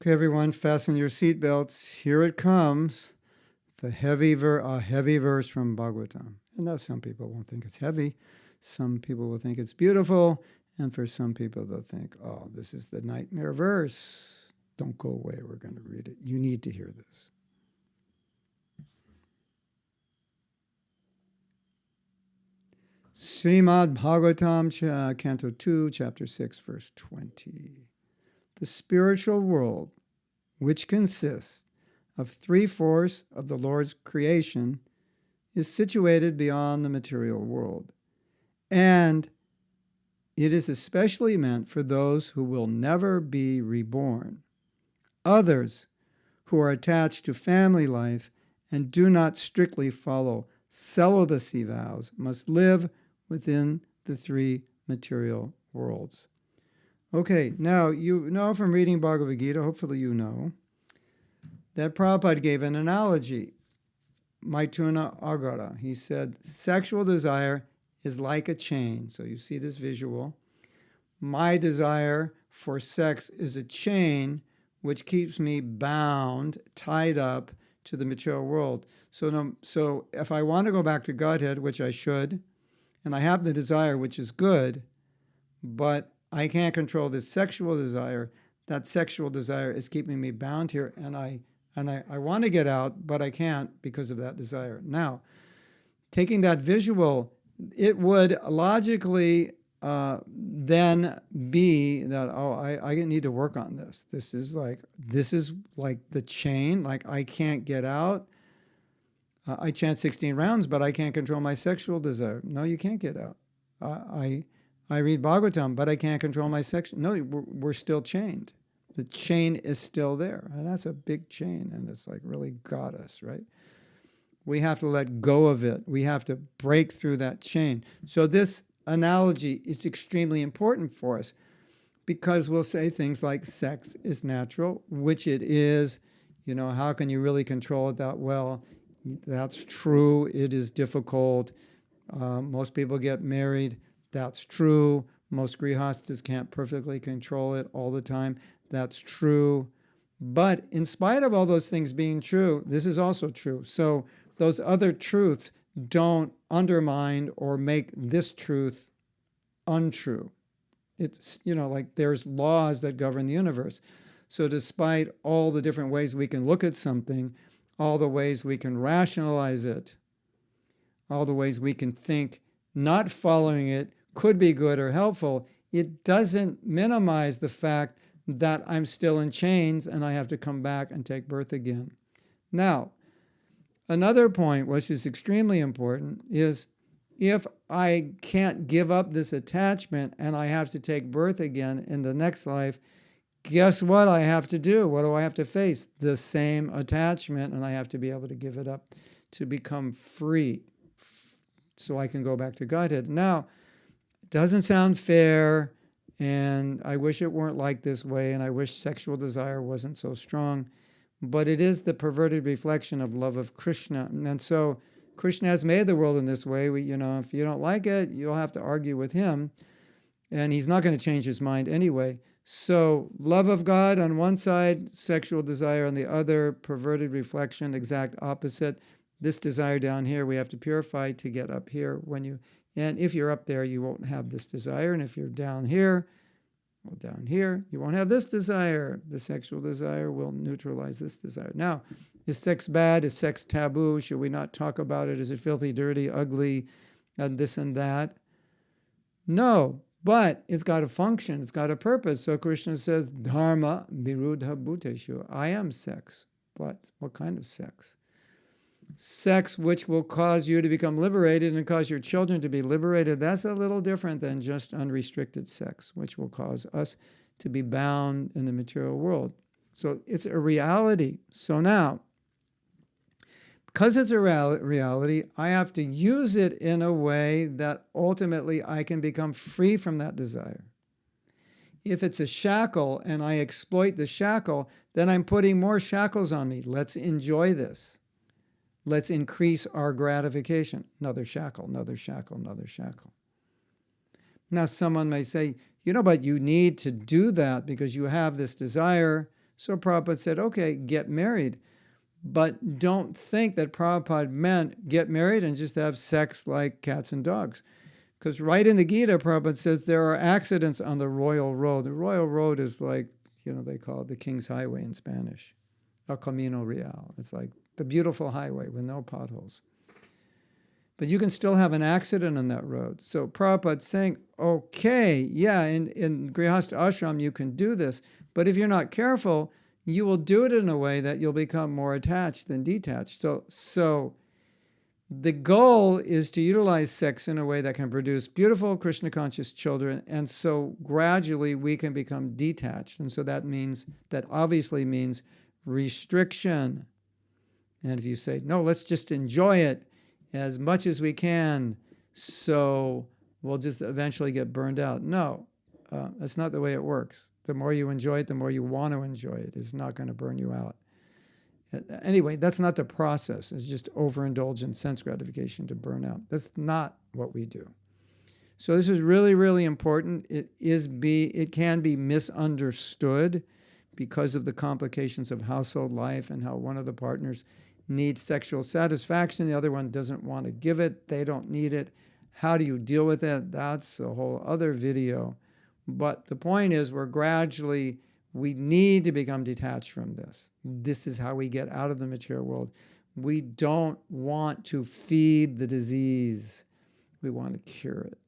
Okay, everyone, fasten your seatbelts. Here it comes. A heavy verse from Bhagavatam. And now some people won't think it's heavy. Some people will think it's beautiful. And for some people, they'll think, oh, this is the nightmare verse. Don't go away. We're going to read it. You need to hear this. Śrīmad-Bhāgavatam, Canto 2, Chapter 6, Verse 20. The spiritual world, which consists of 3/4 of the Lord's creation, is situated beyond the material world. And it is especially meant for those who will never be reborn. Others who are attached to family life and do not strictly follow celibacy vows must live within the 3 material worlds. Okay, now you know from reading Bhagavad Gita, hopefully you know, that Prabhupada gave an analogy, maithuna, āgāra. He said, sexual desire is like a chain. So you see this visual. My desire for sex is a chain which keeps me bound, tied up to the material world. So if I want to go back to Godhead, which I should, and I have the desire, which is good, but I can't control this sexual desire, that sexual desire is keeping me bound here, and I want to get out, but I can't because of that desire. Now, taking that visual, it would logically then be that, oh, I need to work on this. This is like the chain, like I can't get out. I chant 16 rounds, but I can't control my sexual desire. No, you can't get out. I read Bhagavatam, but I can't control my sexual. No, we're still chained. The chain is still there. And that's a big chain, and it's like really got us, right? We have to let go of it. We have to break through that chain. So this analogy is extremely important for us because we'll say things like sex is natural, which it is. You know, how can you really control it that well? That's true. It is difficult. Most people get married. That's true. Most grihastas can't perfectly control it all the time. That's true. But in spite of all those things being true, this is also true. So those other truths don't undermine or make this truth untrue. It's, like there's laws that govern the universe. So despite all the different ways we can look at something, all the ways we can rationalize it, all the ways we can think not following it could be good or helpful, it doesn't minimize the fact that I'm still in chains and I have to come back and take birth again. Now, another point, which is extremely important, is if I can't give up this attachment and I have to take birth again in the next life, guess what I have to do? What do I have to face? The same attachment, and I have to be able to give it up to become free so I can go back to Godhead. Now, it doesn't sound fair, and I wish it weren't like this way, and I wish sexual desire wasn't so strong, but it is the perverted reflection of love of Krishna. And so Krishna has made the world in this way. If you don't like it, you'll have to argue with him, and he's not going to change his mind anyway. So love of God on one side, sexual desire on the other, perverted reflection, exact opposite. This desire down here we have to purify to get up here. And if you're up there, you won't have this desire. And if you're down here, you won't have this desire. The sexual desire will neutralize this desire. Now, is sex bad? Is sex taboo? Should we not talk about it? Is it filthy, dirty, ugly, and this and that? No. But it's got a function, it's got a purpose. So Krishna says, dharma viruddha bhuteshu. I am sex. But what kind of sex? Sex which will cause you to become liberated and cause your children to be liberated. That's a little different than just unrestricted sex, which will cause us to be bound in the material world. So it's a reality. So now, because it's a reality, I have to use it in a way that ultimately I can become free from that desire. If it's a shackle and I exploit the shackle, then I'm putting more shackles on me. Let's enjoy this. Let's increase our gratification. Another shackle, another shackle, another shackle. Now someone may say, but you need to do that because you have this desire. So Prabhupada said, okay, get married. But don't think that Prabhupada meant get married and just have sex like cats and dogs. Because right in the Gita, Prabhupada says there are accidents on the royal road. The royal road is like, they call it the King's Highway in Spanish, El Camino Real. It's like the beautiful highway with no potholes. But you can still have an accident on that road. So Prabhupada's saying, okay, yeah, in Grihastha Ashram you can do this, but if you're not careful, you will do it in a way that you'll become more attached than detached. So the goal is to utilize sex in a way that can produce beautiful Krishna conscious children, and so gradually we can become detached. And so that obviously means restriction. And if you say, no, let's just enjoy it as much as we can, so we'll just eventually get burned out. No, that's not the way it works. The more you enjoy it, the more you want to enjoy it. It's not going to burn you out. Anyway, that's not the process. It's just overindulgent sense gratification to burn out. That's not what we do. So this is really, really important. It can be misunderstood because of the complications of household life and how one of the partners needs sexual satisfaction, the other one doesn't want to give it, they don't need it. How do you deal with that? That's a whole other video. But the point is we need to become detached from this. This is how we get out of the material world. We don't want to feed the disease. We want to cure it.